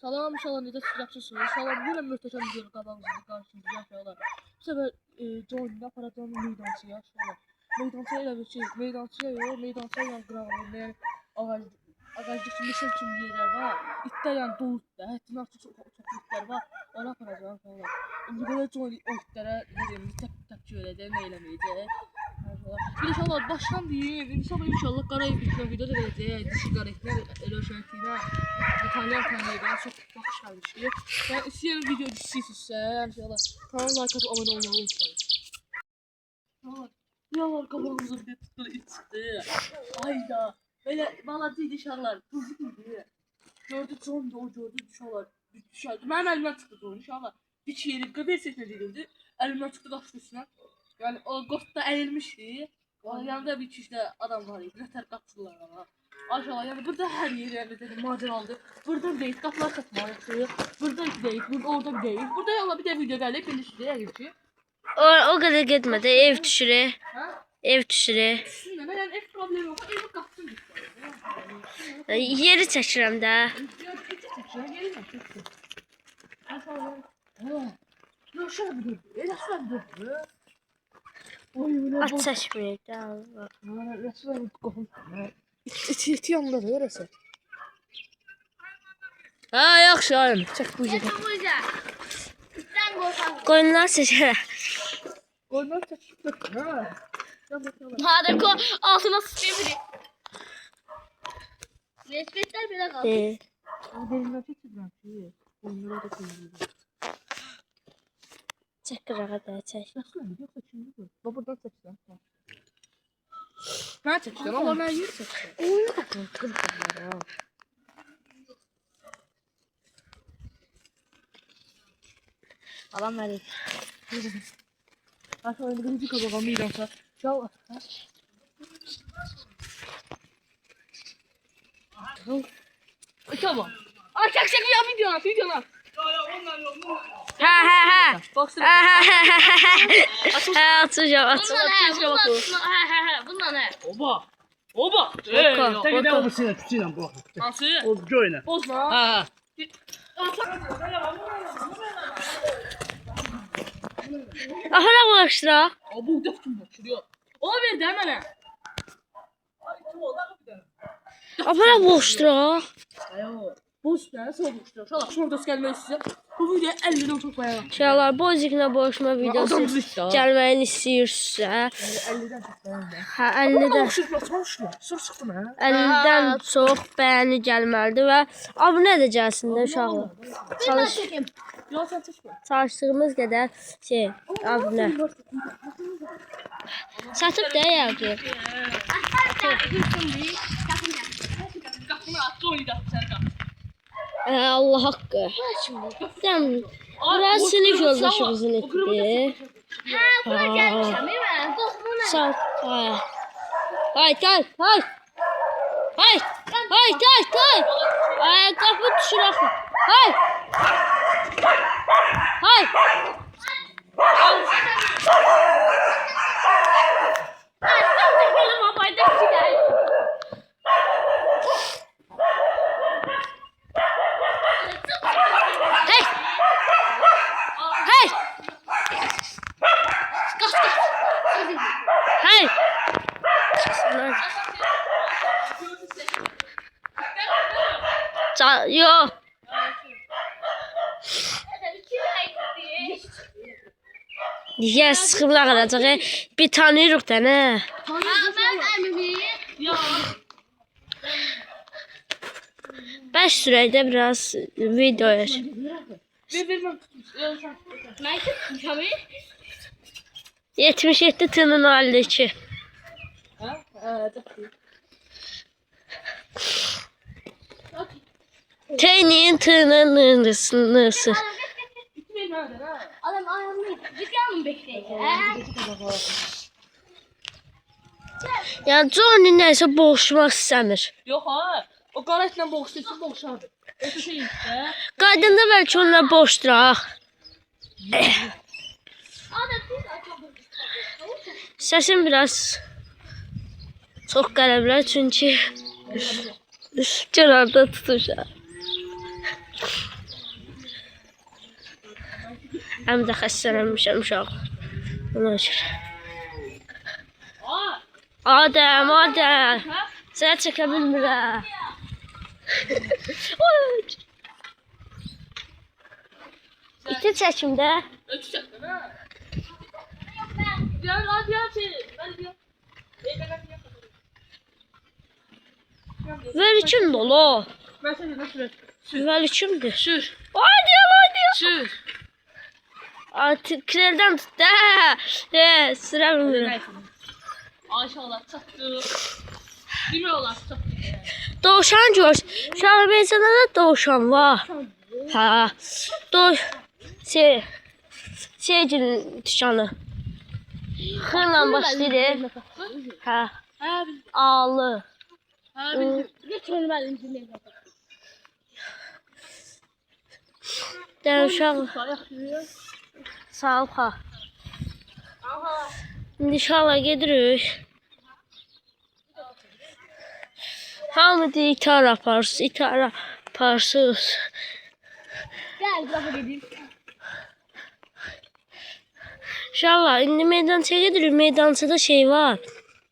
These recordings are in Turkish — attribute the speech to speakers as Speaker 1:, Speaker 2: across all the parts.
Speaker 1: Salam inşallah necə sıcaqçısınız. İnşallah bu gün möhtəşəm video qabağınızda qarşınızda inşallah. Bu səfər John'da aparacağım meydançıya inşallah. Meydançıya elə bir şey, meydançıya yox, meydançıya ilə qırağında, yəni ağacdakı meşə kimi yerlər var. İtlər yəni doluqda, həddindən çox itlər var. Onu aparacağım inşallah. İndi belə John o itlərə nə deyim, təpki verəcək, nə eləməyəcək. İnşallah baştan diyeyim. İnşallah Qarayev bitmə video da verəcək. Dişi Qarayevlər Röşəntinə İtalyan tanıyıdan çox baxış almışıq. Yəni istəyən video istəyirsinizsə, inşallah kanala like atıp abone olmayı unutmayın. Yalar qabağımıza bir tutduğu it çıxdı. Ayda. Belə balaca idi uşaqlar. Tuzluk idi. Gördü John'da o gördü uşaqlar. Düşərdi. Mənim əlimdən çıxdı John inşallah. Bir yerib qədər seslə deyildi. Əlimdən çıxdı qaçdı üstünə. Yani o qotda əyilmişdi. Yanında bir kişi de adam var idi. Nətər qaçdılar ama. Aşağı yani burada her yer yani dedim maceralı. Burada değil, qapılar çatmalı. Burada değil, burada orada değil. Burada yallah bir de video gəlib birləşdi ki.
Speaker 2: O kadar gitmedi. Ev düşürü.
Speaker 1: Ha?
Speaker 2: Ev düşürü.
Speaker 1: Yani ev problemi yok. Evi qapsın.
Speaker 2: Yeri çəkirəm də. At çəkməyək də.
Speaker 1: İti yanındadır orası. Ha yaxşı ayım. Çək bu yerə.
Speaker 2: Qoyunlar çəkərəm.
Speaker 1: Qoyunlar çəkib. Ha.
Speaker 3: Hadi ko altına sıçrayım biri. Respetler bile kaldı.
Speaker 1: Belimden çəkiblər ki. Qoyunlara da qoyulur.
Speaker 2: Çək qırağa da çək.
Speaker 1: Yaxşı yoxsa kimdir? Buradan çəksən. Mən çəksən, amma mən yer çəksən. Oy, qırqırlar. Alan verin. Bak öyle birinci kabağa meydansa. Çal. Tamam. Ay çek bir videona.
Speaker 2: Ha.
Speaker 1: Baksana.
Speaker 2: Atacağım.
Speaker 3: Bundan ne?
Speaker 1: Oba.
Speaker 4: Take it down for Tina, bro.
Speaker 1: Nasıl?
Speaker 4: O joiner.
Speaker 1: Bozma.
Speaker 4: Ha.
Speaker 2: Ahıra başla.
Speaker 1: Bu deftim başlıyor. O verdi hemen. Ay tuğla bir tane.
Speaker 2: Ahıra boşdura.
Speaker 1: Ayo. Boş ne? Soğuktur. Şala şunu da gelmeyi size. Bu video 50'den çok bayağı.
Speaker 2: İnşallah bu zikna boşma videosu gəlməyini istəyirsə.
Speaker 1: 50'den çok bayağı.
Speaker 2: Hə 50-dən.
Speaker 1: Sır çıxdı mı?
Speaker 2: 50-dən çox bəyəni gəlməlidir və abunə də gəlsin də uşaqlar.
Speaker 1: Yok sen çəkmə.
Speaker 2: Çalışdığımız qədər şey abunə. Satıb da yəqin.
Speaker 1: Qapını attı oynadı sen qap.
Speaker 2: Allah haqqı. Sən biraz sinif yoldaşımızın etdi.
Speaker 3: Ha, buna gelmişim değil mi? Kokmuna.
Speaker 2: Sağ ol. Hay. Ay qapı düşürək. Hay. Hey! Yo. Ya sıxıblar qalacaq. Bir tanıyırıq da nə?
Speaker 3: Ben Emre'yi.
Speaker 1: Ya.
Speaker 2: 5 sürəydə biraz videoya.
Speaker 1: Vermem tutmuş.
Speaker 3: Ben Emre'yi.
Speaker 2: 77 tının 52.
Speaker 1: Ha? Evet.
Speaker 2: Teynin tının nırsı.
Speaker 1: Gitmeyin hadi ha.
Speaker 3: Adam ayağını dükkan mı bekleyecek?
Speaker 2: Yəni Johnny nəsə boğuşmaq istəmir.
Speaker 1: Yok ha. O qaraşla boğuşduğu boğuşardı. Ötü şey işte.
Speaker 2: Qaydında bəlkə onunla boşduraq. Səsim biraz çox qəriblər çünki kənarda tutuşar. Həm də xəstələnmişəm uşaq. Ona görə. Adəm. Sənə çəkə bilmirəm. İti çəkimdə.
Speaker 1: Ötü çəkdin ha? Gel hadi ya şey. Ben diyor.
Speaker 2: Vəlikim dolu.
Speaker 1: Ben seni nasıl ver?
Speaker 2: Vəlikimdir.
Speaker 1: Sür.
Speaker 2: Haydi.
Speaker 1: Sür.
Speaker 2: Artık kreldən tut da. Sürə bilmirəm.
Speaker 1: Aşağılar çattı. Bilmiyorlar çattı.
Speaker 2: Dovşan gör. Şahbeyzada da dovşan var. Ha. Sevgilin tükanı. Xırla başlayır. Ha.
Speaker 1: Ha biz.
Speaker 2: Ağlı.
Speaker 1: Ha biz.
Speaker 3: Geçmeli ben incileyim.
Speaker 2: Dən uşaq
Speaker 1: Ayak yürüyor.
Speaker 2: sağ ol ha. İndi inşallah gedirik. Hamı deyir itar aparsız.
Speaker 3: Gel bırak edeyim.
Speaker 2: İnşallah indi meydançaya gedirik. Meydançada şey var.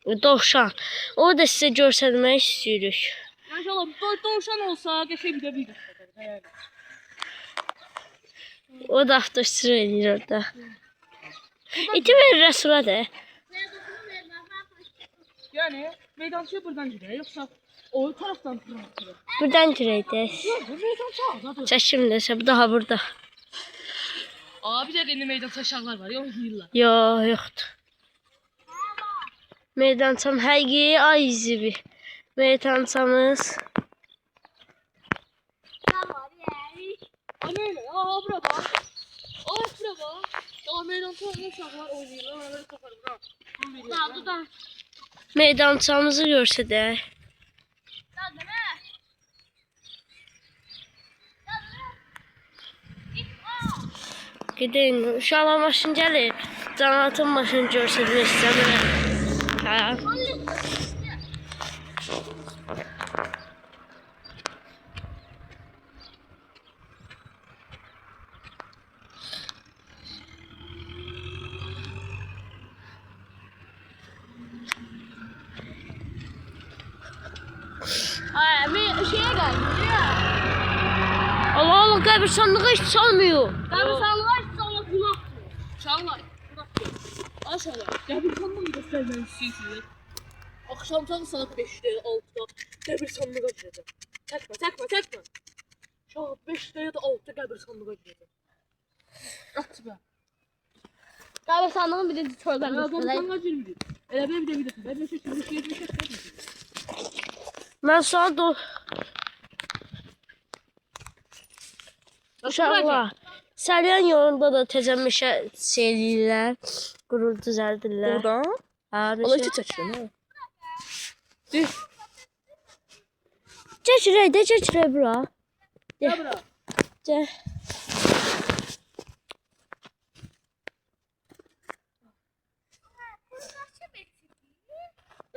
Speaker 2: Dovşan. O da sizə göstərmək istəyirik.
Speaker 1: İnşallah doğuşan olsa geçebiliriz.
Speaker 2: O da avtoştur edir orada. İti verir Rəsula da.
Speaker 1: Yani meydancıya buradan gidiyor yoksa o taraftan gidiyor.
Speaker 2: Buradan girəydik.
Speaker 1: Bu meydancı zaten.
Speaker 2: Çəkim desə, daha burada.
Speaker 1: Abi de yeni meydan taşaklar var yok yıllar.
Speaker 2: Yoxdur. Meydançam həqiqi ay izi bir. Meydançamız.
Speaker 1: Anne aa bura bak. Aa bura bak. Ya meydan taşaklar oynuyorlar öyle kaparım ha.
Speaker 3: Dur da.
Speaker 2: Meydançamızı görsə də. Gedin. Uşaqlar maşın gəlir. Canatın maşını görsədmək istəmirəm. Hə.
Speaker 3: Ay bir şeye geldi ya.
Speaker 2: Allah qəbir sandığı heç çalmıyor.
Speaker 3: Ben sandığa sonra günah.
Speaker 1: Çağlar. Aşağıda. Ya bir sandığı göstermem istiyorsunuz. Akşam saat 5'te 6'da qəbir sandığa gireceğim. Çəkmə. Saat 5'te ya da 6'da qəbir sandığa gireceğim. At be.
Speaker 3: Ben sandığın bir de çölden
Speaker 1: Ya
Speaker 3: göstereyim.
Speaker 1: qəbir sandığa girmeyeceğim. Elə bir de gidelim. Ben de şey.
Speaker 2: Mən sana Uşaqlar, Salyan yolunda da təzə meşə eləyirlər, qurul düzəldirlər.
Speaker 1: Oradan?
Speaker 2: Hə,
Speaker 1: Ola
Speaker 2: meşə.
Speaker 1: iki çəksin ha.
Speaker 2: Keçirək bura.
Speaker 1: Ya bura.
Speaker 2: Gəl.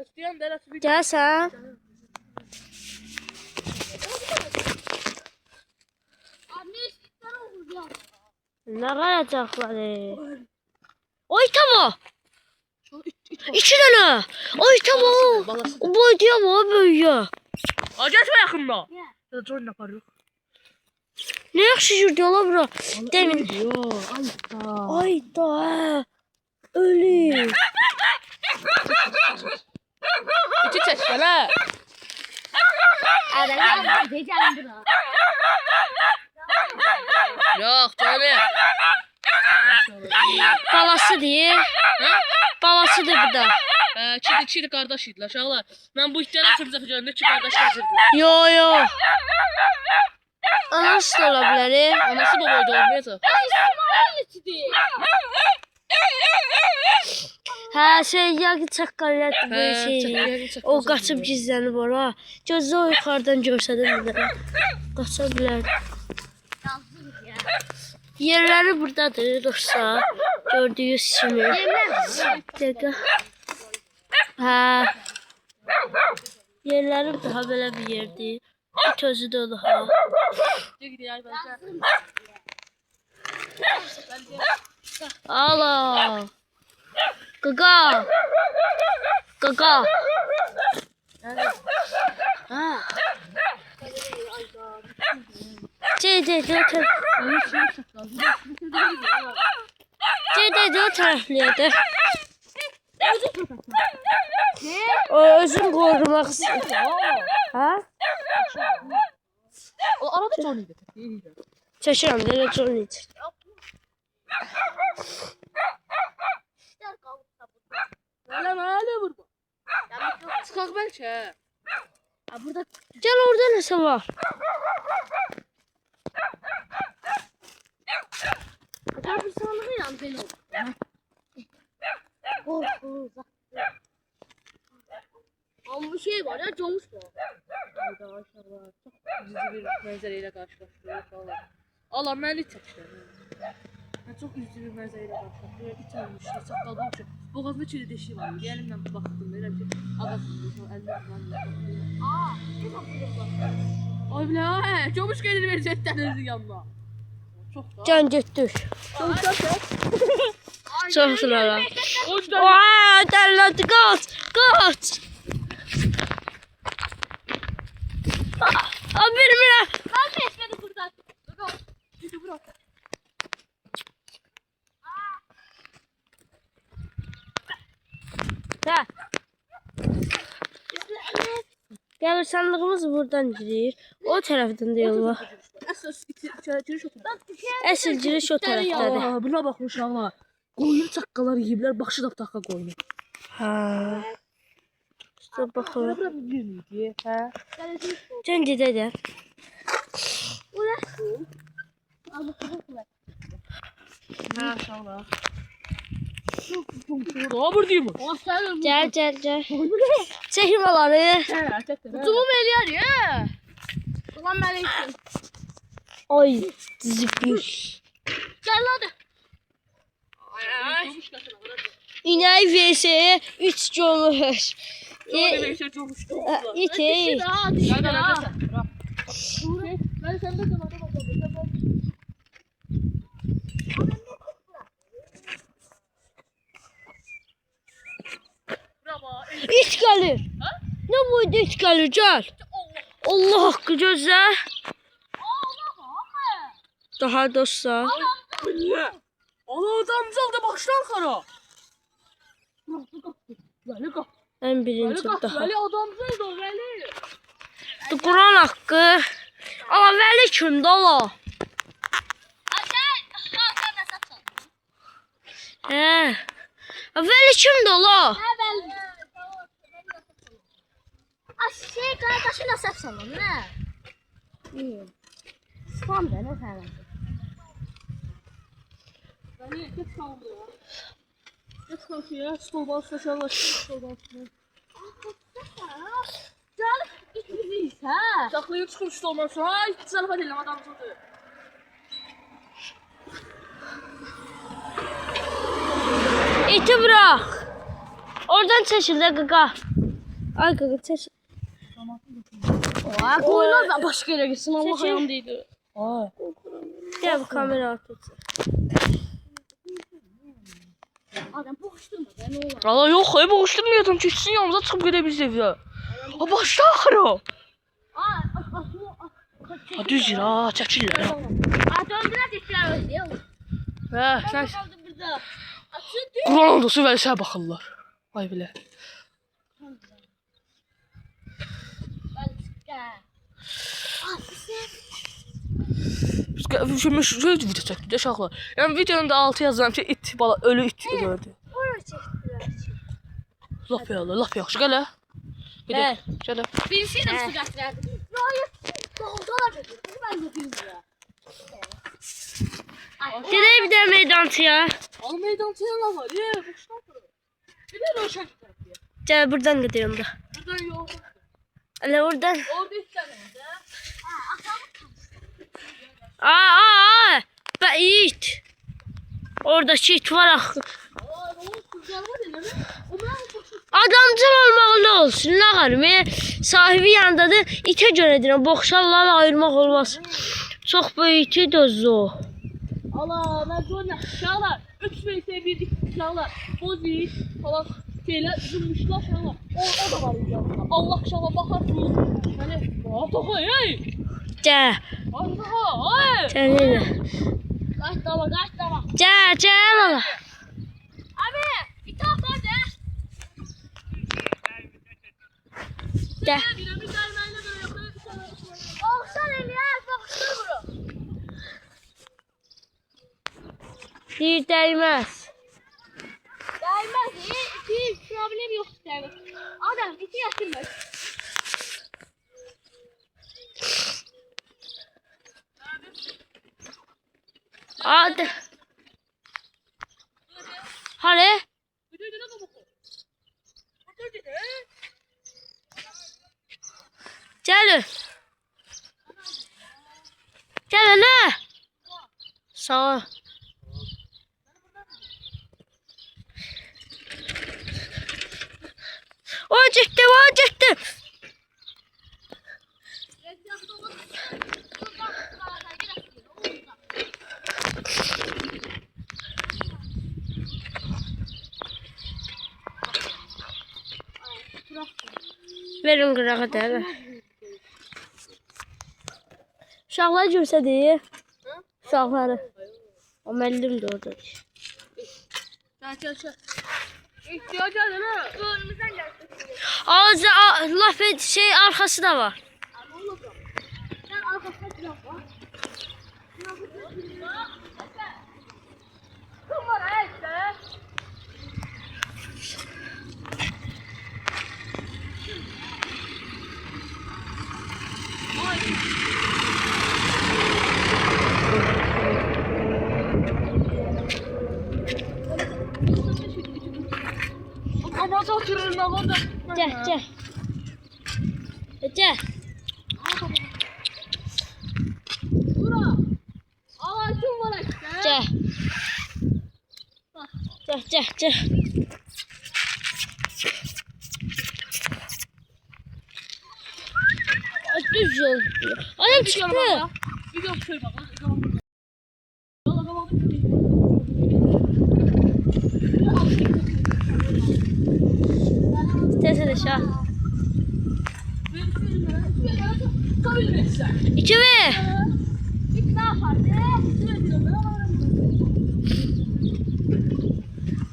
Speaker 1: İsteyen deresi bir.
Speaker 2: Gəl sən. Nə qalacaqları? Oy tava. İki dənə. Oy tava. O boyduya mı? O böyüyə.
Speaker 1: Aa geçme yakında. Ya da John yaparız.
Speaker 2: Nə yaxşı yürüdü ola bura. Demin.
Speaker 1: Yo,
Speaker 2: Ay da. Ölü.
Speaker 1: İki çəksin ha.
Speaker 3: Adam diyeceğim bura.
Speaker 1: Yok canım.
Speaker 2: Balası deyir. Balasıdır bu da.
Speaker 1: Çiğdi kardeş idilər uşaqlar. Mən bu itləri atımıza görəndə ki qardaş gəzirdi.
Speaker 2: Yo. Anası da ola bilər.
Speaker 1: Anası babaydı olmayacaq.
Speaker 2: Hə, şey yaqı çaqqalətdir bu şey. O qaçıb gizlənib ora. Gözlə o yuxarıdan görsə də bilər. Qaça bilər. Yerləri buradadır dostlar. Gördüyünüz kimi. Dəqiqə. Hə. Yerləri daha belə bir yerdir. Bir közü dolu ha. Allah. Gaga. Gaga. Ha. Otur. O taraflıydı. O özün korumak istiyor. Ha?
Speaker 1: O arada Johnny'di.
Speaker 2: Şaşıram, böyle Johnny.
Speaker 1: Öyle burada. Çıkak belki.
Speaker 3: Burada
Speaker 2: Gel orada nesi var?
Speaker 3: bir sağlığı yan benim. Ama bir şey var ya camış var.
Speaker 1: Hayda aşağıda çok üzücü bir mənzərə ilə qarşılaşdırıyoruz valla. Allah məni çəkdi. Mən çox üzücü bir mənzərə ilə qarşılaşdırıyorum. Bir çalmış, çaqqal qalmış. Boğazında çili deşiyi var. Əlimlə baxdım, elə bir şey. Ağasını əlimlə Ay bilə, hə, camış gelir verəcək dənizin yanına. Çox da.
Speaker 2: Can götür. Çok sırala.
Speaker 1: O yüzden
Speaker 2: Oha, derler kaç. Bir mire.
Speaker 3: Ben kesmedim buradan.
Speaker 1: Gidi bırak.
Speaker 2: Ha. Gel sandığımız buradan girir. O taraftan da yol var.
Speaker 1: Əsas içəri şotur.
Speaker 2: Əsl giriş o taraftadır.
Speaker 1: Aa, buna bax uşaqlar. Qoyun çaqqalar yeyiblər, başı da taxa qoyunu.
Speaker 2: Ha. İşte bakın.
Speaker 1: Bura bir miydi? Hə?
Speaker 2: Can gidelim.
Speaker 1: Hə, uşaqlar. Daha buradayım.
Speaker 2: Gel. Çekim alanı.
Speaker 1: Hə, çəkdir.
Speaker 3: Zoom eləyər ya. Ulan meleksin.
Speaker 2: Ay zıpır.
Speaker 3: Gel hadi.
Speaker 2: İnay vs 3 comuş. İti.
Speaker 3: Hadi.
Speaker 1: Ben sen de kamera bakalım.
Speaker 2: İç gelir. Ne buydu iç gelir gel. Allah hakkı gözler. Daha dostlar.
Speaker 1: Allah adamcıl da baştan kara. Veli kap.
Speaker 2: En
Speaker 1: Veli
Speaker 2: birinci
Speaker 1: kap.
Speaker 2: daha.
Speaker 1: Veli adamcıl da Veli.
Speaker 2: Kur'an hakkı. Ama veli kimdi ola? He. Veli kimdi ola?
Speaker 3: Şey kardeşine ses salın ne? İyi. Spam da ne falan.
Speaker 1: Veli geç kaldı ya. Geç kaldı ya. Stol balsına çalıştı. Stol balsına.
Speaker 3: Canım ikimiziz ha.
Speaker 1: Saklıyı çıkmış stol balsına. Ay zarfa değilim adamcıldı.
Speaker 2: İti bırak. Oradan çeşil de gaga. Ay gaga çeşil.
Speaker 3: Koylar da başka yere gitsin Allah
Speaker 2: Çeçil.
Speaker 3: ayağım değdi.
Speaker 1: Ay.
Speaker 2: Gel bu kamera arkası.
Speaker 3: Adam boğuşturma ben oğlan.
Speaker 1: Valla yok hayır boğuşturmayalım. Çüşsün yanımıza çıkıp gidebiliriz ya. Ha başta akırı. Ha düz ya çəkirlər ha.
Speaker 3: Döndülər getdilər öyle ya.
Speaker 1: Hə, sən
Speaker 3: Kaldı burada. Açıldı.
Speaker 1: Quran oldusu vəlisə baxırlar. Ay bilə. Şimdi şöyle video çəkdik də uşaqlar. Yəni videonun da altı yazıram ki it bala ölü it gördü.
Speaker 3: Oraya çektiler.
Speaker 1: Lap yaxşı gələ. Gedək. Gələ.
Speaker 3: Birisi de su getirdi. Hayır. Doldular dedi. Ben götüreyim ya.
Speaker 2: Gidelim bir de meydancıya.
Speaker 1: Al meydan çayla var. Ye, boşdan fırı. Bir de roşa gidelim.
Speaker 2: Gel buradan gidiyorum da.
Speaker 1: Buradan yol.
Speaker 2: Hele oradan.
Speaker 1: Orada istemeyiz ha.
Speaker 2: Aa. Ben it. Oradaki it var akı.
Speaker 1: Aa, ne olsun? Kızlar var ya, ne? O ben boşu.
Speaker 2: Adamcıl olmaq ne olsun, ne qarım? Sahibi yanındadır, itə görə deyirəm, boxşallarla ayırmaq olmaz. Çox böyük iti dözü o.
Speaker 1: Allah ben sonra şahlar. 3 vs 1'lik şahlar. Bozi falan şeyler zımbışlar şahlar. O da var ya. Allah şahla bakarsın. Yani toka hey.
Speaker 2: Gel.
Speaker 1: Allah hey.
Speaker 2: Seninle.
Speaker 1: Kaç tava.
Speaker 2: Gel ala.
Speaker 3: Abi bir tane var de.
Speaker 2: Gel.
Speaker 1: Dinamik aymayla böyle yapıyor.
Speaker 3: Olsan Elias bakıştır bunu.
Speaker 2: Bir değmez.
Speaker 3: Değmez. Hiç problem yok değmez. Adam 2 yaşında.
Speaker 2: Hadi. Hadi. Gel. Gel ana. Sağ ol. O çıktı. Verin qırağa da. Uşaqlar görsədir. Uşaqları. O müəllim də orada.
Speaker 1: Gel. İhtiyaç edin ha.
Speaker 3: Önümüzden gelsin.
Speaker 2: Ağzı laf şey arkası da var.
Speaker 3: Sen arkasına silah var. Kim var ayakta?
Speaker 1: Ama oturun lan da.
Speaker 2: Gel. Gel.
Speaker 1: Bura. Allah kim var işte?
Speaker 2: Gel. Düz yol. Adam çıktı.
Speaker 1: Bir de şöyle bak.
Speaker 2: Tez aşağı.
Speaker 1: Kabul etsen.
Speaker 2: İki mi?
Speaker 3: Hiç ne yapardı?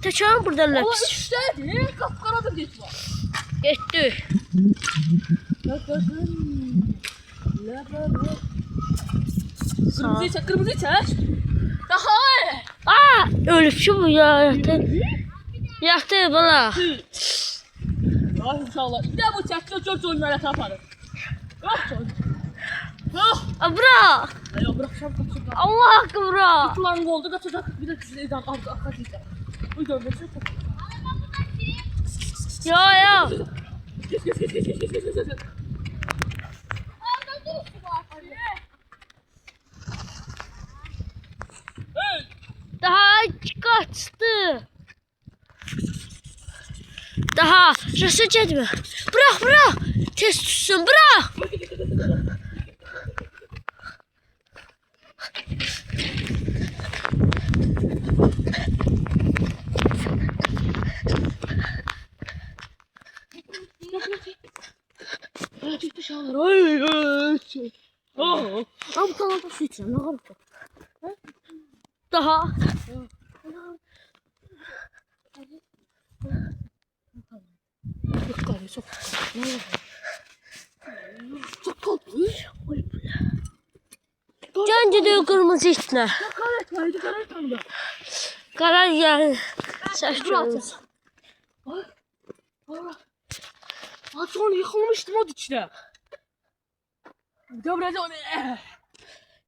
Speaker 2: Taçan buradan
Speaker 1: Allah
Speaker 2: lapis.
Speaker 1: işledi. Kapkaradır geçme.
Speaker 2: Gitti.
Speaker 1: Kırmızıyı çek. Daha iyi.
Speaker 2: Aa, ölüp şu bu ya. Yaktı bana.
Speaker 1: Ya inşallah. Bir de bu çekti çok oyunlara taparım. Bırak çok. Bırak.
Speaker 2: Bırak.
Speaker 1: Ya bırakacağım kaçacağım.
Speaker 2: Allah hakkı bırak.
Speaker 1: Kutularım oldu kaçacak. Bir de sizden arkadaşlar. Bu dönmesi çok.
Speaker 2: Ya.
Speaker 1: Geç.
Speaker 3: Orada duruşu var.
Speaker 1: Hey.
Speaker 2: Daha kaçtı. Daha. Şurası gitme. Bırak. Tez tutsun bırak.
Speaker 1: Çıktı dışarı. Ay. Oh.
Speaker 3: Ama bu kanalda su içeceğim. Ne kadar çok.
Speaker 2: Daha.
Speaker 1: Çok kalıyor. Çok kalıyor.
Speaker 2: Gence de kırmızı içine.
Speaker 1: Karar.
Speaker 2: Karar yani. Saç
Speaker 1: Bırak. Sonra yıkılmıştım o içine. Göbrece onu.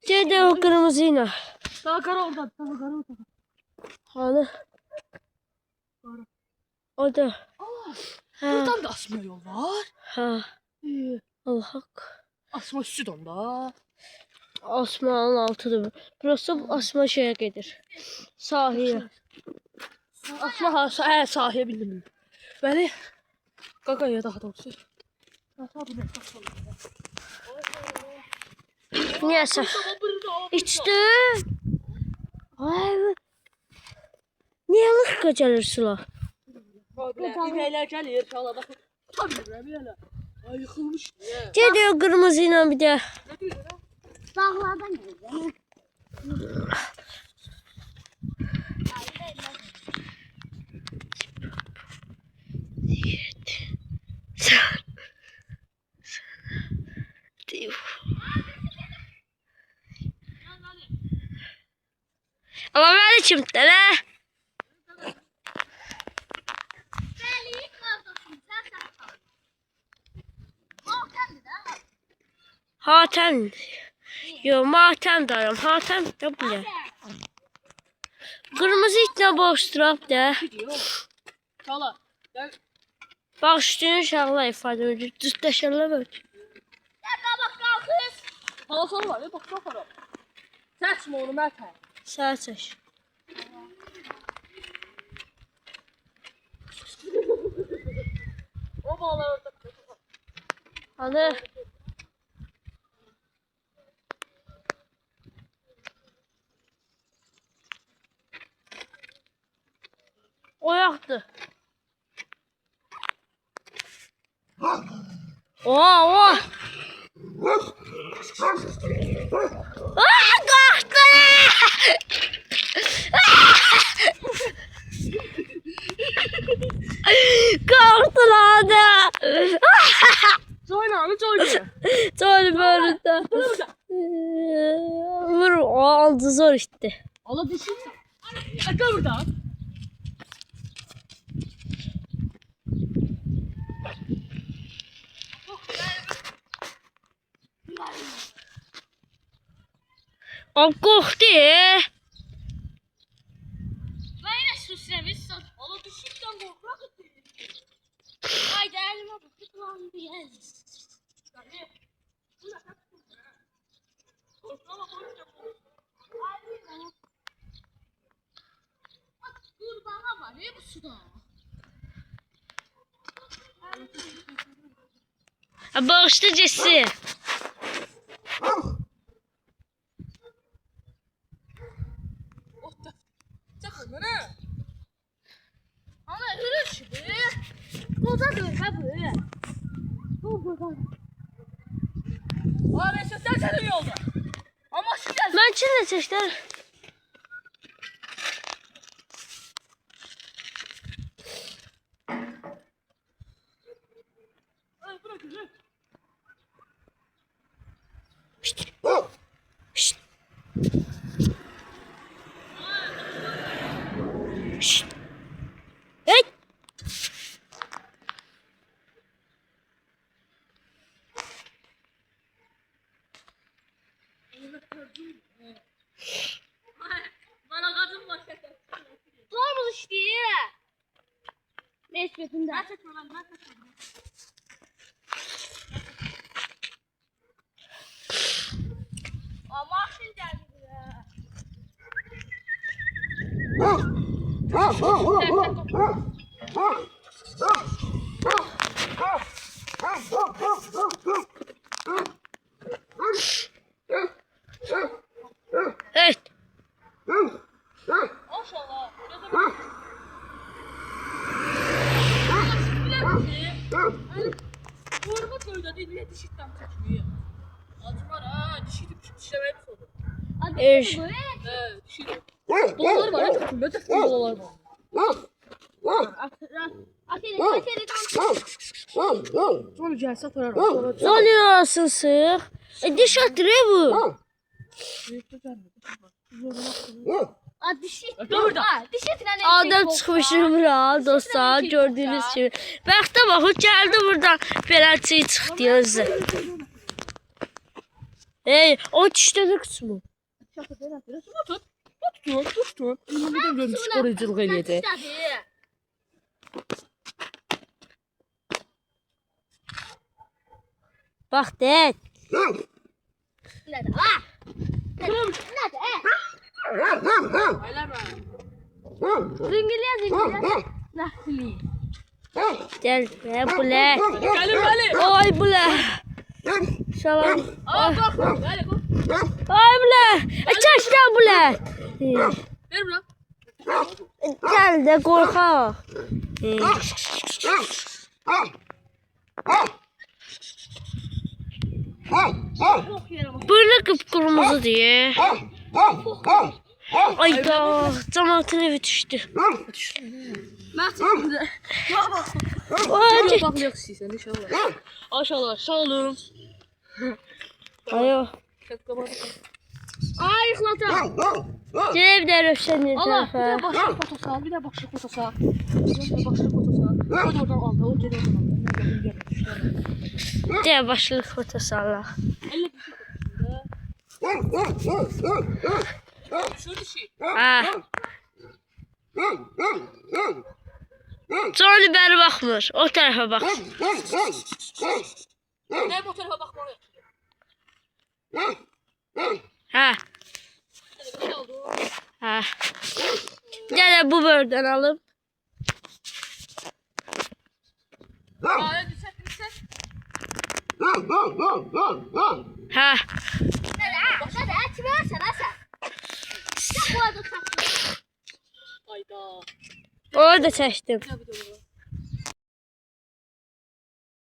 Speaker 2: Gece o kırmızıyla.
Speaker 1: Daha kara orada.
Speaker 2: Hani? O da.
Speaker 1: Buradan da asma yol var.
Speaker 2: Ha. Allah hak.
Speaker 1: Asma üstüden da.
Speaker 2: Asmanın altıdır. Burası asma şeye gelir. Sahiye.
Speaker 1: Asma sahiye bildim. Beni Gaga'ya daha doğrusu.
Speaker 2: Neyse. İçti. Ay. Niye lıqqa gəlir sular?
Speaker 1: İnəklər gəlir uşaqlar baxın. Tuta bilmirəm elə. Ay yıxılmış niyə?
Speaker 2: Geliyor kırmızı ile bir de.
Speaker 1: Nə deyirəm?
Speaker 3: Dağlardan gelir.
Speaker 2: Ama ben içimde ne?
Speaker 3: Bəli, qardaşım, sən kal. Matemdir də.
Speaker 2: Hatem. Yo matem daram. Hatem de bu ne? Kırmızı itle boşturap da.
Speaker 1: Gidiyor. Uşaqlar. Gəl.
Speaker 2: Bak üstünün uşaqlar ifadə edir. Düzləşərlər böyle.
Speaker 3: Sən qabaq qalxız.
Speaker 1: Halasal var ya bax baxara. Səçmə onu Mətə.
Speaker 2: Sağ çək.
Speaker 1: O balalar orada.
Speaker 2: Hadi. O yaktı. O. Kalktı. Kalktılar da.
Speaker 1: Joyna abi joyna.
Speaker 2: Sonra böyle de. Vur o aldı zor işte.
Speaker 1: Ala dişin. Gel burada.
Speaker 2: O korktu.
Speaker 3: Böyle süslemişsin.
Speaker 1: Ala dişindən qorxaq etdi.
Speaker 3: Haydi elime bak. Lan bir el. Bak kurbağa var ya bu suda.
Speaker 2: Bağışlı Jesse.
Speaker 1: Çakın nə?
Speaker 3: Ama yürü şimdi. Burada dur be bu. Bu burada.
Speaker 1: Ala ben səslər yolda. Amma şu gəl.
Speaker 2: Ben çile çeşler.
Speaker 1: Ay bırak güzel.
Speaker 2: Şşt. Şşt. Şşt. Hey.
Speaker 1: Bana kadın var.
Speaker 3: Doğru işte. Nesbetinde.
Speaker 1: Ben çekme ben çekme.
Speaker 3: Ama şimdi geldi buraya.
Speaker 2: Evet.
Speaker 1: Maşallah. Vurma köyde değil niye dişitten kaçmıyor? Acı var ha dişi dişlemeye mi sordu?
Speaker 2: Eş.
Speaker 1: Dişi. Dolalar var ya takım böyle takım dolalar var. Sonra gelse koyarım. Sonra
Speaker 2: Zalıyorsun sık. Diş atırıyor bu.
Speaker 3: Dişi.
Speaker 1: burada.
Speaker 3: Dişi falan.
Speaker 2: Adam çıkmışım bura dostlar gördüğünüz gibi. Bəxtə bax o gəldi buradan belə çiy çıxdı özü. Ey o dişdə kısmı.
Speaker 1: Tut. İnanmadan görmüş koruyuculuk eləyəcək.
Speaker 2: Bax de.
Speaker 3: Nerede? Ah! Nerede?
Speaker 1: Eləmə.
Speaker 3: Zingiliye. Nahli.
Speaker 2: Gel be bule.
Speaker 1: Gəlir.
Speaker 2: Ay bule. Salam.
Speaker 1: Aa bak. Gəlir.
Speaker 2: Ay bule. Çəkdən bule.
Speaker 1: Ver bura.
Speaker 2: Gəl də qorxaq. Böyle qıpqırmızı diye. Ay da cəmaatın evi düşdü.
Speaker 1: Məhdəmdə.
Speaker 2: Ay,
Speaker 1: Baxmaq istəyirsən inşallah. Aşağılar, sağ olun.
Speaker 2: ayo.
Speaker 3: Ay yıxılacaq.
Speaker 2: Gəl bir də Rövşən
Speaker 1: Allah, bir
Speaker 2: tərəfə.
Speaker 1: də başlıq foto sal, bir də başlıq foto sal. Bir də başlıq foto sal. O da oradan aldı, o geri oradan aldı. Mən gəldim, gəldim.
Speaker 2: Gəl başlıq foto salaq.
Speaker 1: Elle bir şöyle şey.
Speaker 2: Ha. Johnny bəri baxmır. O tərəfə bax.
Speaker 1: Ben bu tarafa bakmalıyım.
Speaker 2: Hə.
Speaker 1: Bir şey oldu.
Speaker 2: Hə. Gəl bu bördən alım.
Speaker 1: Aa, düşsək.
Speaker 2: Hə.
Speaker 3: Nədə? Kimi versən ha sən? Sən bu arada tapdın.
Speaker 1: Ayda.
Speaker 2: Orada çəkdim.
Speaker 1: Ne video var?